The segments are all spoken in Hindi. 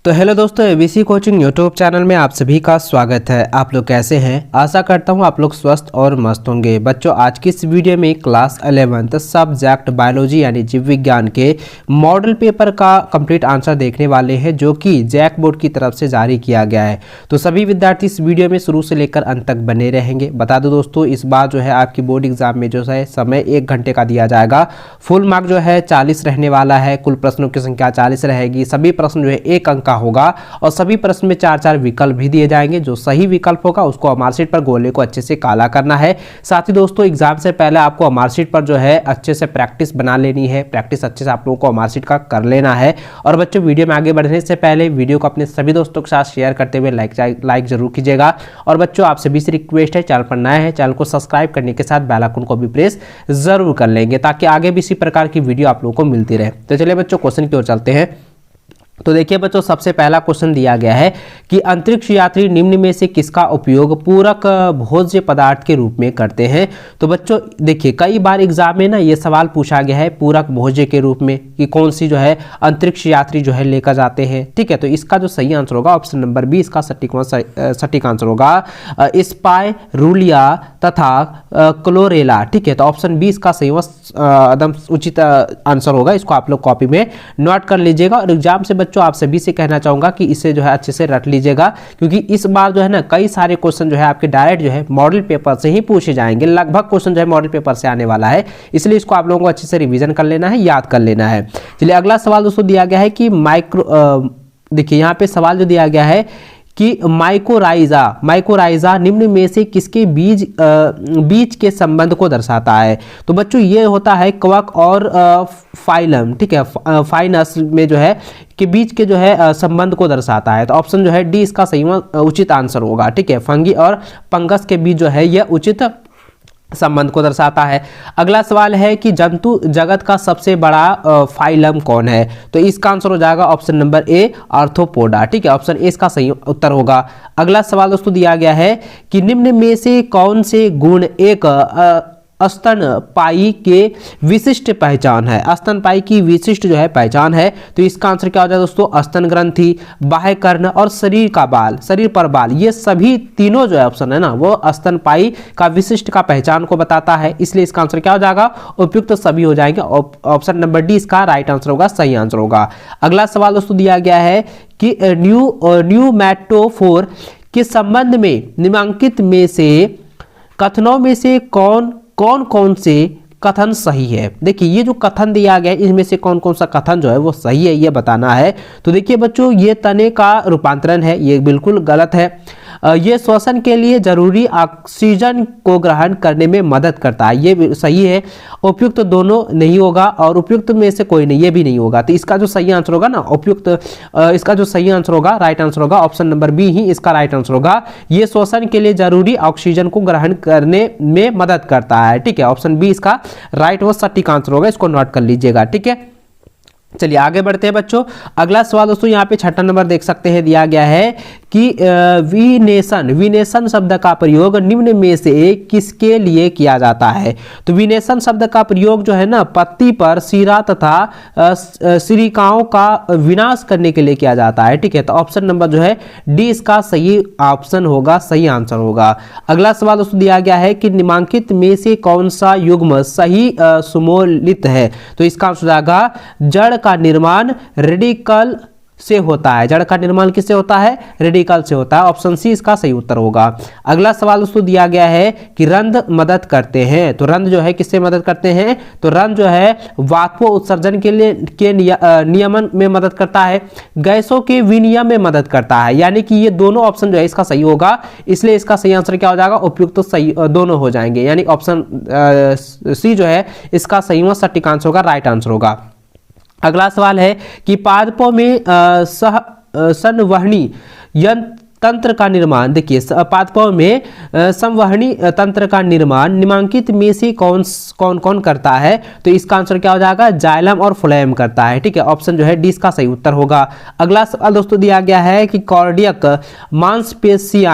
तो हेलो दोस्तों, एबीसी कोचिंग यूट्यूब चैनल में आप सभी का स्वागत है। आप लोग कैसे हैं? आशा करता हूं आप लोग स्वस्थ और मस्त होंगे। बच्चों, आज की इस वीडियो में क्लास 11th सब्जेक्ट बायोलॉजी यानी जीव विज्ञान के मॉडल पेपर का कंप्लीट आंसर देखने वाले हैं, जो कि जैक बोर्ड की तरफ से जारी किया गया है। तो सभी विद्यार्थी इस वीडियो में शुरू से लेकर अंत तक बने रहेंगे। बता दो दोस्तों, इस बार जो है आपकी बोर्ड एग्जाम में जो है समय 1 घंटे का दिया जाएगा। फुल मार्क जो है 40 रहने वाला है। कुल प्रश्नों की संख्या 40 रहेगी। सभी प्रश्न जो है 1 अंक होगा और सभी प्रश्न में 4-4 विकल्प भी दिए जाएंगे। जो सही विकल्प होगा उसको मार्कशीट पर गोले को अच्छे से काला करना है। साथ ही दोस्तों, एग्जाम से पहले आपको मार्कशीट पर जो है अच्छे से प्रैक्टिस बना लेनी है। प्रैक्टिस अच्छे से आप लोगों को मार्कशीट का कर लेना है। और बच्चों, वीडियो में आगे बढ़ने से पहले वीडियो को अपने सभी दोस्तों के साथ शेयर करते हुए लाइक जरूर कीजिएगा। और बच्चों, आप सभी से रिक्वेस्ट है, चैनल पर नए हैं चैनल को सब्सक्राइब करने के साथ बेल आइकन को भी प्रेस जरूर कर लेंगे, ताकि आगे भी इसी प्रकार की वीडियो आप लोगों को मिलती रहे। तो चलिए बच्चों, क्वेश्चन की ओर चलते हैं। तो देखिए बच्चों, सबसे पहला क्वेश्चन दिया गया है कि अंतरिक्ष यात्री निम्न में से किसका उपयोग पूरक भोज्य पदार्थ के रूप में करते हैं। तो बच्चों देखिए, कई बार एग्जाम में ना ये सवाल पूछा गया है पूरक भोज्य के रूप में कि कौन सी जो है अंतरिक्ष यात्री जो है लेकर जाते हैं। ठीक है, तो इसका जो सही आंसर होगा ऑप्शन नंबर बी, इसका सटीक आंसर होगा स्पाइरुलिया तथा क्लोरेला। ठीक है, तो ऑप्शन बी इसका सही एकदम उचित आंसर होगा। इसको आप लोग कॉपी में नोट कर लीजिएगा। और एग्जाम से बच्चों आप सभी से कहना चाहूंगा कि इसे जो है अच्छे से रट लीजिएगा, क्योंकि इस बार जो है ना कई सारे क्वेश्चन जो है आपके डायरेक्ट जो है मॉडल पेपर से ही पूछे जाएंगे। लगभग क्वेश्चन जो है मॉडल पेपर से आने वाला है, इसलिए इसको आप लोगों को अच्छे से रिवीजन कर लेना है, याद कर लेना है। चलिए, अगला सवाल दोस्तों दिया गया है कि देखिए यहाँ पे सवाल जो दिया गया है कि माइकोराइजा निम्न में से किसके बीज के संबंध को दर्शाता है। तो बच्चों, ये होता है कवक और फाइलम। ठीक है, फाइनस में जो है के बीच के जो है संबंध को दर्शाता है। तो ऑप्शन जो है डी इसका सही उचित आंसर होगा। ठीक है, फंगी और फंगस के बीच जो है यह उचित संबंध को दर्शाता है। अगला सवाल है कि जंतु जगत का सबसे बड़ा फाइलम कौन है। तो इसका आंसर हो जाएगा ऑप्शन नंबर ए, आर्थ्रोपोडा। ठीक है, ऑप्शन ए इसका सही उत्तर होगा। अगला सवाल दोस्तों दिया गया है कि निम्न में से कौन से गुण एक स्तनपायी के विशिष्ट पहचान है। स्तनपायी की विशिष्ट जो है पहचान है। तो इसका आंसर क्या हो जाएगा दोस्तों, स्तन ग्रंथि, बाह्य कर्ण और शरीर पर बाल, ये सभी तीनों जो है ऑप्शन है ना वो स्तनपायी का विशिष्ट का पहचान को बताता है। इसलिए इसका आंसर क्या हो जाएगा, उपयुक्त सभी हो जाएंगे। ऑप्शन नंबर डी इसका राइट आंसर होगा, सही आंसर होगा। अगला सवाल दोस्तों दिया गया है कि न्यूमैटोफोर के संबंध में निम्नलिखित में से कथनों में से कौन से कथन सही है। देखिए, ये जो कथन दिया गया है इनमें से कौन कौन सा कथन जो है वो सही है, ये बताना है। तो देखिए बच्चों, ये तने का रूपांतरण है, ये बिल्कुल गलत है। ये श्वसन के लिए जरूरी ऑक्सीजन को ग्रहण करने में मदद करता है, ये सही है। उपयुक्त दोनों नहीं होगा और उपयुक्त में से कोई नहीं, ये भी नहीं होगा। तो इसका जो सही आंसर होगा ना उपयुक्त, इसका जो सही आंसर होगा, राइट आंसर होगा ऑप्शन नंबर बी ही इसका राइट आंसर होगा। ये श्वसन के लिए जरूरी ऑक्सीजन को ग्रहण करने में मदद करता है। ठीक है, ऑप्शन बी इसका राइट व सटीक आंसर होगा, इसको नोट कर लीजिएगा। ठीक है, चलिए आगे बढ़ते हैं बच्चों। अगला सवाल दोस्तों यहाँ पे 6ठा नंबर देख सकते हैं, दिया गया है कि विनेशन शब्द का प्रयोग निम्न में से किसके लिए किया जाता है। तो विनेशन शब्द का प्रयोग जो है ना पत्ती पर सीरा तथा सिरिकाओं का विनाश करने के लिए किया जाता है। ठीक है, तो ऑप्शन नंबर जो है डी इसका सही ऑप्शन होगा, सही आंसर होगा। अगला सवाल दोस्तों दिया गया है कि निम्नलिखित में से कौन सा युग्म सही सुमोलित है। तो इसका आंसर जाएगा जड़ का निर्माण रेडिकल से होता है। जड़ का निर्माण किससे होता है, रेडिकल से होता है। ऑप्शन सी इसका सही उत्तर होगा। अगला सवाल दोस्तों दिया गया है कि रंध्र मदद करते हैं। तो रंध्र जो है किससे मदद करते हैं। तो रंध्र जो है वाष्प उत्सर्जन के नियमन में मदद करता है, गैसों के विनिमय में मदद करता है। यानी कि ये दोनों ऑप्शन जो है इसका सही होगा, इसलिए इसका सही आंसर क्या हो जाएगा, उपयुक्त तो सही दोनों हो जाएंगे। यानी ऑप्शन सी जो है इसका सही व सटीक आंसर होगा, राइट आंसर होगा। अगला सवाल है कि पादपों में संवहनी यंत्र तंत्र का निर्माण, देखिए पादपों में संवहनी तंत्र का निर्माण निम्नलिखित में से कौन कौन करता है? तो इसका आंसर क्या हो जाएगा? जाइलम और फ्लोएम करता है। ठीक है, ऑप्शन जो है डी इसका सही उत्तर होगा। अगला सवाल दोस्तों दिया गया है कि कार्डियक मांसपेशीय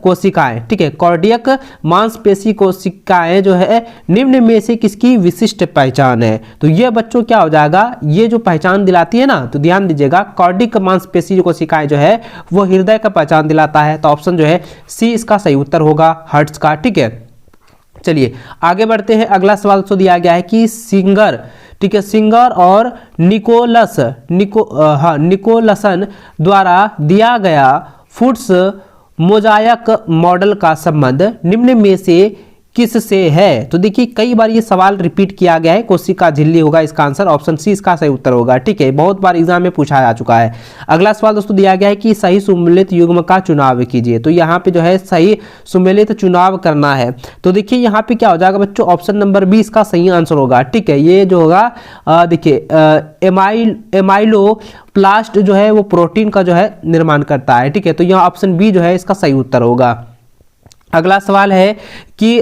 कोशिकाएं, ठीक है, कार्डियक मांसपेशी कोशिकाएं जो है निम्न में से किसकी विशिष्ट पहचान है? तो ये बच्चों क्या हो जाएगा, ये जो पहचान दिलाती है ना, तो ध्यान दीजिएगा, कार्डियक मांसपेशी कोशिकाएं जो है वो हृदय का पहचान दिलाता है। तो ऑप्शन जो है सी इसका सही उत्तर होगा, हार्ट्स का। ठीक है, चलिए आगे बढ़ते हैं। अगला सवाल तो दिया गया है कि सिंगर, ठीक है, सिंगर और निकोलसन द्वारा दिया गया फुट्स मोजायक मॉडल का संबंध निम्न में से किससे है? तो देखिए कई बार ये सवाल रिपीट किया गया है, कोशिका झिल्ली होगा इसका आंसर, ऑप्शन सी इसका सही उत्तर होगा। ठीक है, बहुत बार एग्जाम में पूछा जा चुका है। अगला सवाल दोस्तों दिया गया है कि सही सुमेलित युग्म का चुनाव कीजिए। तो यहाँ पे जो है सही सुमेलित चुनाव करना है। तो देखिए यहाँ पे क्या हो जाएगा बच्चों, ऑप्शन नंबर बी इसका सही आंसर होगा। ठीक है, ये जो होगा देखिए एमाइलोप्लास्ट जो है वो प्रोटीन का जो है निर्माण करता है। ठीक है, तो यहाँ ऑप्शन बी जो है इसका सही उत्तर होगा। अगला सवाल है कि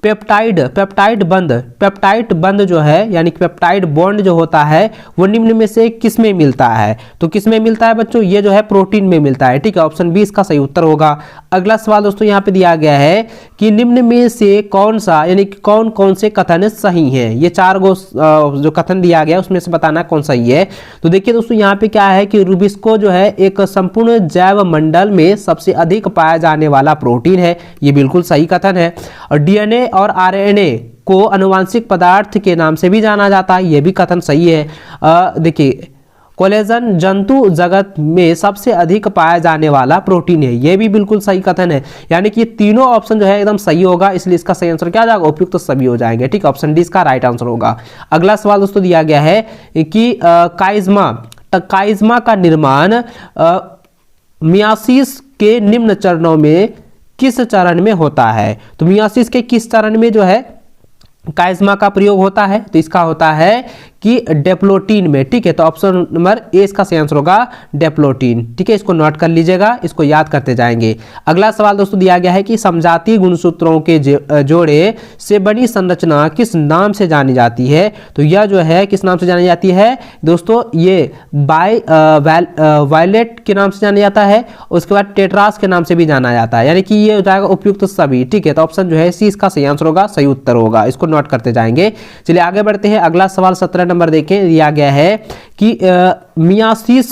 पेप्टाइड बंध जो है, यानी कि पेप्टाइड बॉन्ड जो होता है वो निम्न में से किस में मिलता है? तो किस में मिलता है बच्चों? ये जो है प्रोटीन में मिलता है। ठीक है, ऑप्शन बी इसका सही उत्तर होगा। अगला सवाल दोस्तों यहाँ पे दिया गया है कि निम्न में से कौन सा, यानी कि कौन कौन से कथन सही हैं? ये 4 गो जो कथन दिया गया उसमें से बताना कौन सही है। तो देखिए दोस्तों यहाँ पे क्या है कि रुबिस्को जो है एक संपूर्ण जैव मंडल में सबसे अधिक पाया जाने वाला प्रोटीन है, ये बिल्कुल सही कथन है। और डीएनए और आरएनए को आनुवांशिक पदार्थ के नाम से भी जाना जाता है, यह भी कथन सही है। देखिए कोलेजन जंतु जगत में सबसे अधिक पाया जाने वाला प्रोटीन है, यह भी बिल्कुल सही कथन है। यानी कि तीनों ऑप्शन जो है एकदम सही होगा, इसलिए इसका सही आंसर क्या आ जाएगा? उपयुक्त तो सभी हो जाएंगे। ठीक है, ऑप्शन डी इसका राइट आंसर होगा। अगला सवाल दोस्तों दिया गया है कि काइज्मा का निर्माण मियासिस के निम्न चरणों में किस चरण में होता है? तो मियासिस के किस चरण में जो है काइज्मा का प्रयोग होता है? तो इसका होता है कि डेप्लोटीन में। ठीक है, तो ऑप्शन नंबर ए इसका सही आंसर होगा, डेप्लोटीन। ठीक है, इसको नोट कर लीजिएगा, इसको याद करते जाएंगे। अगला सवाल दोस्तों दिया गया है कि समजातीय गुणसूत्रों के जोड़े से बनी संरचना किस नाम से जानी जाती है? तो यह जो है किस नाम से जानी जाती है दोस्तों? ये वायलेट के नाम से जाना जाता है, उसके बाद टेट्रास के नाम से भी जाना जाता है, यानी कि ये हो जाएगा उपयुक्त सभी। ठीक है, तो ऑप्शन जो है सी इसका सही आंसर होगा, सही उत्तर होगा, इसको नोट करते जाएंगे। चलिए आगे बढ़ते हैं। अगला सवाल 17 नंबर देखें, दिया गया है कि मियासिस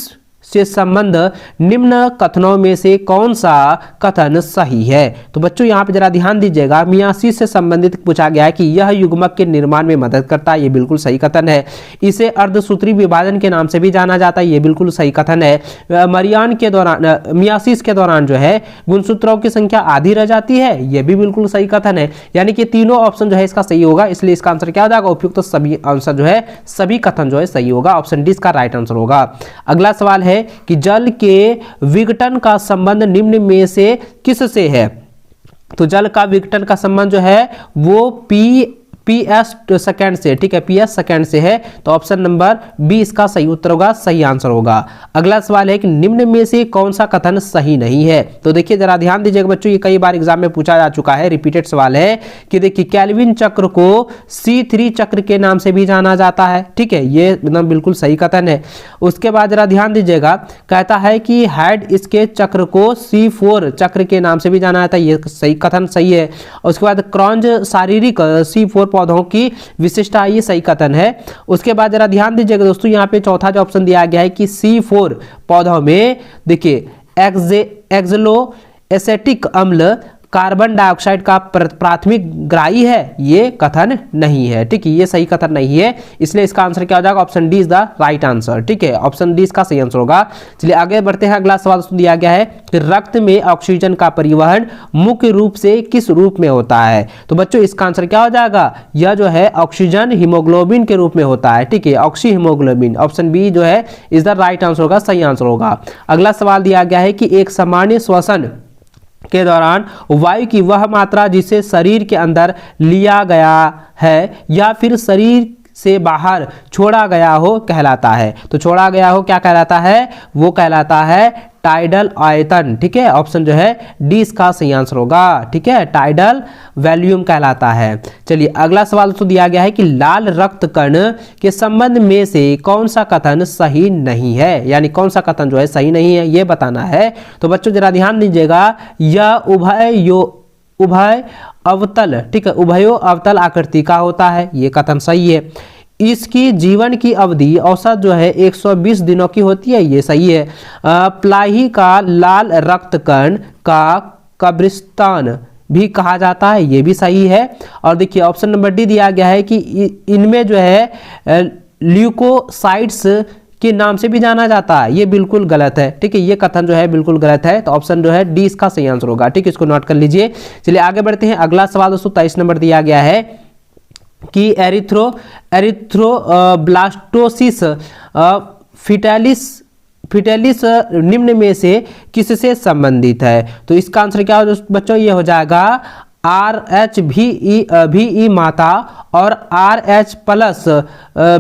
से संबंध निम्न कथनों में से कौन सा कथन सही है? तो बच्चों यहाँ पे जरा ध्यान दीजिएगा, मियासिस से संबंधित पूछा गया है कि यह युग्मक के निर्माण में मदद करता है, ये बिल्कुल सही कथन है। इसे अर्धसूत्री विभाजन के नाम से भी जाना जाता है, ये बिल्कुल सही कथन है। मरियान के दौरान, मियासिस के दौरान जो है गुणसूत्रों की संख्या आधी रह जाती है, यह भी बिल्कुल सही कथन है। यानी कि तीनों ऑप्शन जो है इसका सही होगा, इसलिए इसका आंसर क्या हो जाएगा? उपयुक्त तो सभी आंसर जो है, सभी कथन जो है सही होगा, ऑप्शन डी इसका राइट आंसर होगा। अगला सवाल है कि जल के विघटन का संबंध निम्न में से किससे है? तो जल का विघटन का संबंध जो है वो पीएस सेकेंड से, ठीक है, पीएस सेकेंड से है, तो ऑप्शन नंबर बी इसका सही उत्तर होगा, सही आंसर होगा। अगला सवाल है कि निम्न में से कौन सा कथन सही नहीं है? तो देखिए जरा ध्यान दीजिएगा बच्चों, ये कई बार एग्जाम में पूछा जा चुका है, रिपीटेड सवाल है कि देखिए कैल्विन चक्र को C3 चक्र के नाम से भी जाना जाता है। ठीक है, ये एकदम बिल्कुल सही कथन है। उसके बाद जरा ध्यान दीजिएगा, कहता है कि हाइड इसके चक्र को C4 चक्र के नाम से भी जाना जाता है, ये सही कथन सही है। उसके बाद क्रॉन्ज शारीरिक C4 पौधों की विशिष्टता, ये सही कथन है। उसके बाद जरा ध्यान दीजिएगा दोस्तों, यहाँ पे चौथा जो ऑप्शन दिया गया है कि C4 पौधों में देखिए एक्सलो एसेटिक अम्ल कार्बन डाइऑक्साइड का प्राथमिक ग्राही है, ये कथन नहीं है। ठीक है, ये सही कथन नहीं है, इसलिए इसका आंसर क्या हो जाएगा? Option D is the right answer. ठीक है, ऑप्शन डी इसका सही आंसर होगा। चलिए आगे बढ़ते हैं। अगला सवाल दिया गया है कि रक्त में ऑक्सीजन का परिवहन मुख्य रूप से किस रूप में होता है? तो बच्चों इसका आंसर क्या हो जाएगा? यह जो है ऑक्सीजन हीमोग्लोबिन के रूप में होता है। ठीक है, ऑक्सी हीमोग्लोबिन, ऑप्शन बी जो है इज द राइट आंसर होगा, सही आंसर होगा। अगला सवाल दिया गया है कि एक सामान्य श्वसन के दौरान वायु की वह मात्रा जिसे शरीर के अंदर लिया गया है या फिर शरीर से बाहर छोड़ा गया हो कहलाता है। तो छोड़ा गया हो क्या कहलाता है, वो कहलाता है टाइडल आयतन। ठीक है, ऑप्शन जो है डी इसका सही आंसर होगा। ठीक है, टाइडल वॉल्यूम कहलाता है। चलिए अगला सवाल तो दिया गया है कि लाल रक्त कण के संबंध में से कौन सा कथन सही नहीं है, यानी कौन सा कथन जो है सही नहीं है ये बताना है। तो बच्चों जरा ध्यान दीजिएगा, यह उभय अवतल, ठीक है, उभयो अवतल आकृति का होता है, ये कथन सही है। इसकी जीवन की अवधि औसत जो है 120 दिनों की होती है, ये सही है। प्लाही का लाल रक्त कण का कब्रिस्तान भी कहा जाता है, ये भी सही है। और देखिए ऑप्शन नंबर डी दिया गया है कि इनमें जो है ल्यूकोसाइट्स के नाम से भी जाना जाता है, ये बिल्कुल गलत है। ठीक है, ये कथन जो है बिल्कुल गलत है। तो ऑप्शन जो है डी इसका सही आंसर होगा। ठीक है, इसको नोट कर लीजिए। चलिए आगे बढ़ते हैं। अगला सवाल दोस्तों 23 नंबर दिया गया है कि एरिथ्रोब्लास्टोसिस फिटेलिस निम्न में से किससे संबंधित है। तो इसका आंसर क्या हो बच्चों, ये हो जाएगा RH माता और RH+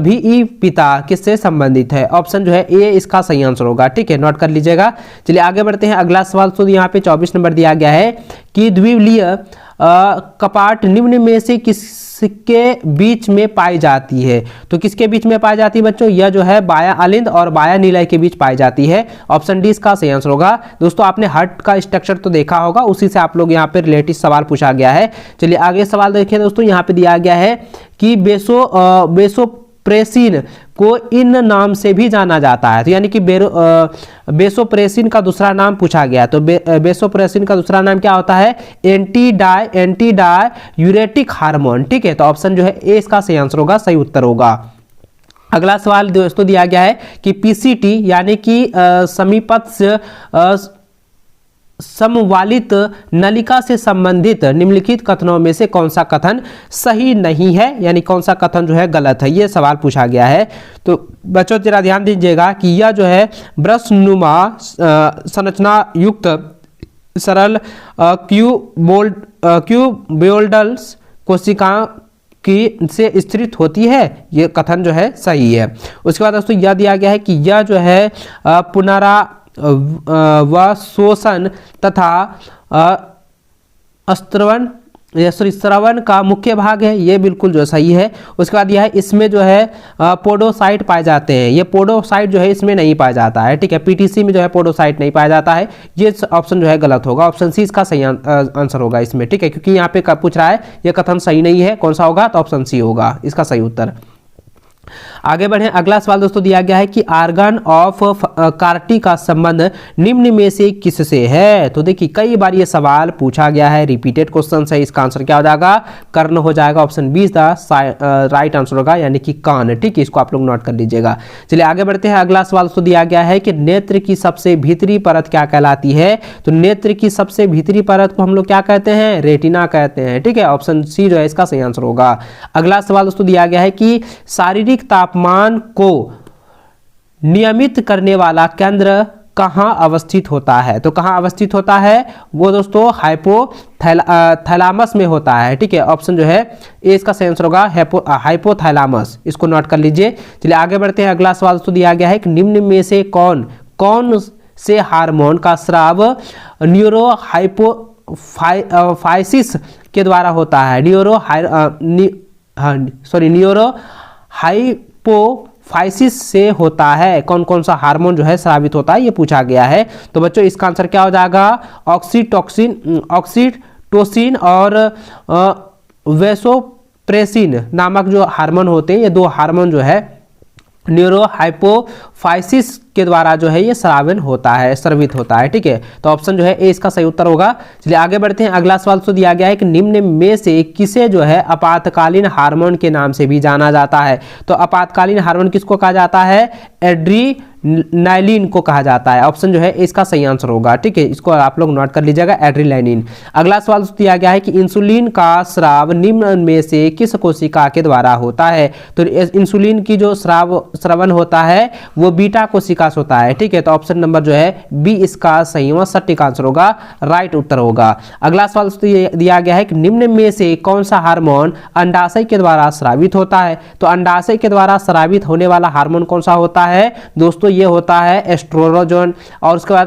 VE पिता किससे संबंधित है। ऑप्शन जो है ए इसका सही आंसर होगा। ठीक है, नोट कर लीजिएगा। चलिए आगे बढ़ते हैं। अगला सवाल तो यहाँ पे 24 नंबर दिया गया है कि द्विविलीय कपाट निम्न में से किसके बीच में पाई जाती है। तो किसके बीच में पाई जाती है बच्चों, यह जो है बाया अलिंद और बाया निलय के बीच पाई जाती है। ऑप्शन डी इसका सही आंसर होगा। दोस्तों आपने हार्ट का स्ट्रक्चर तो देखा होगा, उसी से आप लोग यहाँ पे रिलेटेड सवाल पूछा गया है। चलिए आगे सवाल देखिए दोस्तों, यहाँ पे दिया गया है कि बेसोप्रेसिन को इन नाम से भी जाना जाता है। तो यानी कि बेसोप्रेसिन का दूसरा नाम पूछा गया। तो बेसोप्रेसिन का दूसरा नाम क्या होता है, एंटी डाई यूरेटिक हार्मोन। ठीक है, तो ऑप्शन जो है ए इसका सही आंसर होगा, सही उत्तर होगा। अगला सवाल दोस्तों दिया गया है कि पीसीटी यानी कि समीपस्थ समवालित नलिका से संबंधित निम्नलिखित कथनों में से कौन सा कथन सही नहीं है, यानी कौन सा कथन जो है गलत है, ये सवाल पूछा गया है। तो बच्चों जरा ध्यान दीजिएगा कि यह जो है ब्रशनुमा संरचना युक्त सरल क्यूबोल्डल्स कोशिका की से स्थित होती है, ये कथन जो है सही है। उसके बाद दोस्तों यह दिया गया है कि यह जो है पुनरावशोषण तथा श्रवण का मुख्य भाग है, ये बिल्कुल जो सही है। उसके बाद यह है इसमें जो है पोडोसाइट पाए जाते हैं, ये पोडोसाइट जो है इसमें नहीं पाया जाता है। ठीक है, पीटीसी में जो है पोडोसाइट नहीं पाया जाता है, ये ऑप्शन जो है गलत होगा। ऑप्शन सी इसका सही आंसर होगा इसमें। ठीक है, क्योंकि यहाँ पे पूछ रहा है ये कथन सही नहीं है, कौन सा होगा, तो ऑप्शन सी होगा इसका सही उत्तर। आगे बढ़े। अगला सवाल दोस्तों दिया गया है कि आर्गन ऑफ कार्टी का संबंध निम्न में से किससे है। तो देखिए कई बार ये सवाल पूछा गया है, रिपीटेड क्वेश्चन है। इसका आंसर क्या हो जाएगा, कर्ण हो जाएगा। Option be the right answer होगा, यानी कि कान। ठीक है, इसको आप लोग नोट कर लीजिएगा। चलिए आगे बढ़ते हैं। अगला सवाल दोस्तों दिया गया है कि नेत्र की सबसे भीतरी परत क्या कहलाती है। तो नेत्र की सबसे भीतरी परत को हम लोग क्या कहते हैं, रेटिना कहते हैं। ठीक है, ऑप्शन सी जो है इसका सही आंसर होगा। अगला सवाल दोस्तों दिया गया है कि शारीरिक तापमान को नियमित करने वाला केंद्र कहां अवस्थित होता है। तो कहां अवस्थित होता है वो दोस्तों हाइपोथैलामस में होता है। ठीक है, ऑप्शन जो है ए इसका सही आंसर होगा, हाइपोथैलामस। इसको नोट कर लीजिए। चलिए आगे बढ़ते हैं। अगला सवाल दोस्तों दिया गया है कि निम्न में से कौन से हार्मोन का स्राव न्यूरोहाइपोफाइसिस के द्वारा होता है। न्यूरोहाइपोफाइसिस से होता है, कौन कौन सा हार्मोन जो है स्रावित होता है, ये पूछा गया है। तो बच्चों इसका आंसर क्या हो जाएगा, ऑक्सीटोसिन और वेसोप्रेसिन नामक जो हार्मोन होते हैं, ये दो हार्मोन जो है न्यूरोहाइपोफाइसिस के द्वारा जो है ये स्रावित होता है। ठीक है, तो ऑप्शन जो है ए इसका सही उत्तर होगा। चलिए आगे बढ़ते हैं। अगला सवाल तो दिया गया है कि निम्न में से किसे जो है आपातकालीन हार्मोन के नाम से भी जाना जाता है। तो आपातकालीन हार्मोन किसको कहा जाता है, एड्रीनालिन को कहा जाता है। ऑप्शन जो है इसका सही आंसर होगा। ठीक है, इसको आप लोग नोट कर लीजिएगा, एड्रीनालिन। अगला सवाल दिया गया है कि इंसुलिन का स्राव निम्न में से किस कोशिका के द्वारा होता है। तो इंसुलिन की जो स्रावन होता है वो बीटा कोशिका विकास होता है। ठीक है, तो ऑप्शन नंबर जो है बी इसका सही व सटीक आंसर होगा, राइट उत्तर होगा। अगला सवाल दोस्तों ये दिया गया है कि निम्न में से कौन सा हार्मोन अंडाशय के द्वारा स्रावित होता है। तो अंडाशय के द्वारा स्रावित होने वाला हार्मोन कौन सा होता है दोस्तों, ये होता है एस्ट्रोजन और उसके बाद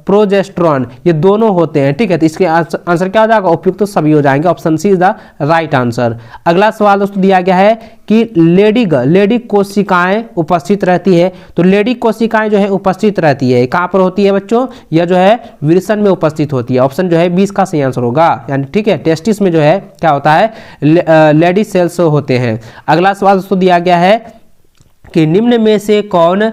प्रोजेस्टेरोन, ये दोनों होते हैं। ठीक है, तो इसके आंसर क्या हो जाएगा, उपयुक्त तो सभी हो जाएंगे, option C is the right answer. अगला सवाल दोस्तों दिया गया है कि लेडी कोशिकाएं उपस्थित रहती है। तो लेडी कोशिकाएं जो है उपस्थित रहती है, कहां पर होती है बच्चों, यह जो है विल्सन में उपस्थित होती है। ऑप्शन जो है 20 का सही आंसर होगा, यानी ठीक है टेस्टिस में जो है क्या होता है, लेडी सेल्स होते हैं। अगला सवाल दोस्तों दिया गया है कि निम्न में से कौन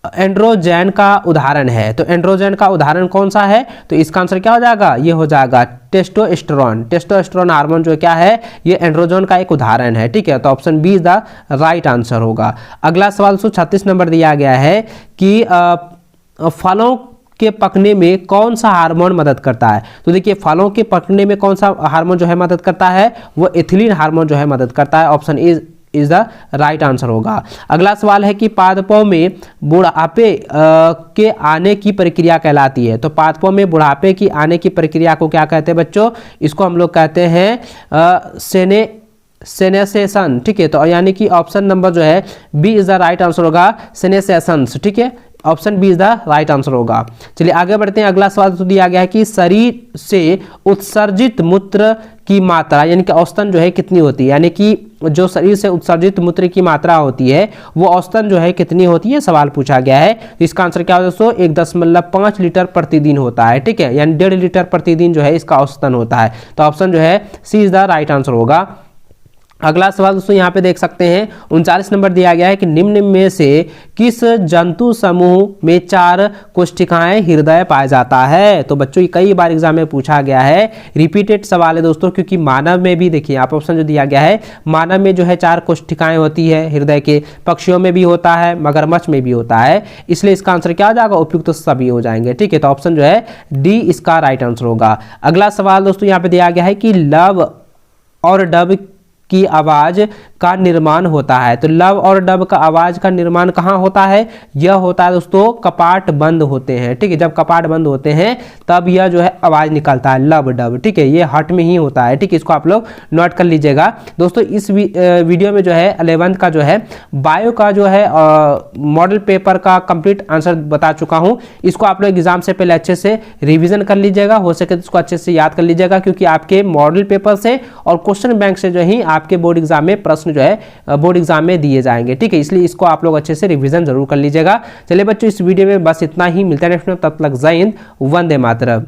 एंड्रोजन का उदाहरण है। तो एंड्रोजन का उदाहरण कौन सा है, तो इसका आंसर क्या हो जाएगा, ये हो जाएगा टेस्टोस्टेरोन। टेस्टोस्टेरोन हार्मोन जो क्या है, ये एंड्रोजन का एक उदाहरण है। ठीक है, तो option B is the right answer होगा। अगला सवाल 36 नंबर दिया गया है कि फलों के पकने में कौन सा हार्मोन मदद करता है। तो देखिए फलों के पकने में कौन सा हार्मोन जो है मदद करता है, वो एथिलीन हार्मोन जो है मदद करता है, option is the right answer होगा। अगला सवाल है कि पादपों में बुढ़ापे के आने की प्रक्रिया कहलाती है। तो पादपों में बुढ़ापे की आने की प्रक्रिया को क्या कहते हैं बच्चों, इसको हम लोग कहते हैं सेनेसेशन। ठीक है, तो यानी कि ऑप्शन नंबर जो है B is the right answer होगा, सेनेसेशंस। ठीक है, option B is the right answer होगा। चलिए आगे बढ़ते हैं। अगला सवाल तो दिया गया है कि शरीर से उत्सर्जित मूत्र की मात्रा यानी कि औसतन जो है कितनी होती है, यानी कि जो शरीर से उत्सर्जित मूत्र की मात्रा होती है वो औसतन जो है कितनी होती है, सवाल पूछा गया है। तो इसका आंसर क्या होगा दोस्तों, 1.5 लीटर प्रतिदिन होता है। ठीक है, यानी 1.5 लीटर प्रतिदिन जो है इसका औसतन होता है। तो ऑप्शन जो है सी इज द राइट आंसर होगा। अगला सवाल दोस्तों यहाँ पे देख सकते हैं 39 नंबर दिया गया है कि निम्न में से किस जंतु समूह में 4 कोशिकाएं हृदय पाया जाता है। तो बच्चों ये कई बार एग्जाम में पूछा गया है, रिपीटेड सवाल है दोस्तों, क्योंकि मानव में भी देखिए आप ऑप्शन जो दिया गया है, मानव में जो है 4 कोशिकाएं होती है हृदय के, पक्षियों में भी होता है, मगरमच्छ में भी होता है, इसलिए इसका आंसर क्या हो जाएगा, उपयुक्त तो सभी हो जाएंगे। ठीक है, तो ऑप्शन जो है डी इसका राइट आंसर होगा। अगला सवाल दोस्तों यहाँ पे दिया गया है कि लव और डब की आवाज का निर्माण होता है। तो लव और डब का आवाज का निर्माण कहाँ होता है, यह होता है दोस्तों कपाट बंद होते हैं। ठीक है, जब कपाट बंद होते हैं तब यह जो है आवाज निकलता है, लव डब। ठीक है, ये हार्ट में ही होता है। ठीक है, इसको आप लोग नोट कर लीजिएगा दोस्तों। इस वीडियो में जो है 11th का जो है बायो का जो है मॉडल पेपर का कंप्लीट आंसर बता चुका हूँ। इसको आप लोग एग्जाम से पहले अच्छे से रिविजन कर लीजिएगा, हो सके तो इसको अच्छे से याद कर लीजिएगा, क्योंकि आपके मॉडल पेपर से और क्वेश्चन बैंक से जो ही आपके बोर्ड एग्जाम में प्रश्न जो है बोर्ड एग्जाम में दिए जाएंगे। ठीक है, इसलिए इसको आप लोग अच्छे से रिवीजन जरूर कर लीजिएगा। चलिए बच्चों इस वीडियो में बस इतना ही, मिलता है नेक्स्ट में, तब तक जय हिंद, वंदे मातरम।